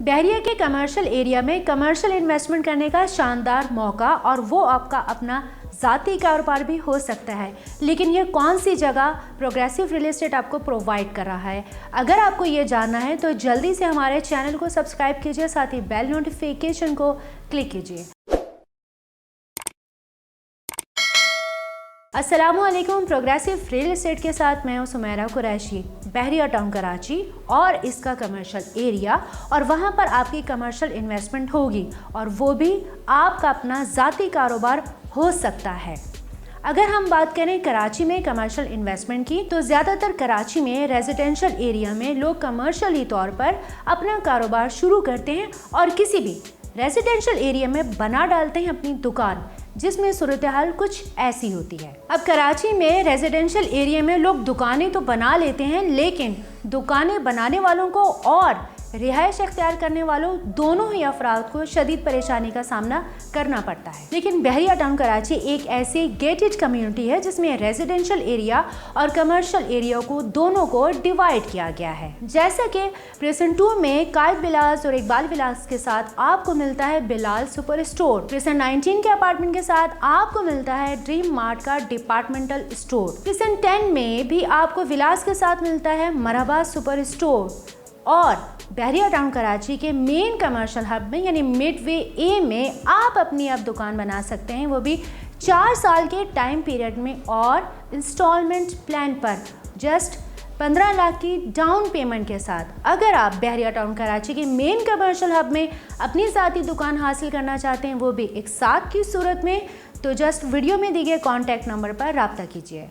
बहरिया के commercial area में commercial investment करने का शानदार मौका, और वो आपका अपना ज़ाती कारोबार भी हो सकता है। लेकिन ये कौन सी जगह प्रोग्रेसिव रियल एस्टेट आपको प्रोवाइड कर रहा है? अगर आपको ये जानना है तो जल्दी से हमारे चैनल को सब्सक्राइब कीजिए, साथ ही बेल नोटिफिकेशन को क्लिक कीजिए। अस्सलामुअलैकुम। प्रोग्रेसिव रियल एस्टेट के साथ मैं हूं सुमेरा कुरैशी। बहरिया टाउन कराची और इसका कमर्शियल एरिया, और वहां पर आपकी कमर्शियल इन्वेस्टमेंट होगी, और वो भी आपका अपना ज़ाती कारोबार हो सकता है। अगर हम बात करें कराची में कमर्शियल इन्वेस्टमेंट की, तो ज़्यादातर कराची में रेजिडेंशियल एरिया में लोग कमर्शियली तौर पर अपना कारोबार शुरू करते हैं और किसी भी रेजिडेंशियल एरिया में बना डालते हैं अपनी दुकान, जिसमें सूरत हाल कुछ ऐसी होती है। अब कराची में रेजिडेंशियल एरिया में लोग दुकानें तो बना लेते हैं, लेकिन दुकानें बनाने वालों को और रिहाइश अख्तियार करने वालों दोनों ही अफराद को शदीद परेशानी का सामना करना पड़ता है। लेकिन बहरिया टाउन कराची एक ऐसी गेटेड कम्युनिटी है जिसमें रेजिडेंशियल एरिया और कमर्शियल एरिया को दोनों को डिवाइड किया गया है। जैसे कि प्रेजेंट 2 में कायद विलास और इकबाल विलास के साथ आपको मिलता है बिलाल सुपर स्टोर। प्रेजेंट 19 के अपार्टमेंट के साथ आपको मिलता है ड्रीम मार्ट का डिपार्टमेंटल स्टोर। प्रेजेंट 10 में भी आपको विलास के साथ मिलता है मरहबा सुपर स्टोर। और बहरिया टाउन कराची के मेन कमर्शियल हब में यानी मिडवे ए में आप अपनी अब दुकान बना सकते हैं, वो भी 4 साल के टाइम पीरियड में और इंस्टॉलमेंट प्लान पर जस्ट 15 लाख की डाउन पेमेंट के साथ। अगर आप बहरिया टाउन कराची के मेन कमर्शियल हब में अपनी ज़ाती दुकान हासिल करना चाहते हैं, वो भी एक साथ की सूरत में, तो जस्ट वीडियो में दिए गए कॉन्टैक्ट नंबर पर रब्ता कीजिए।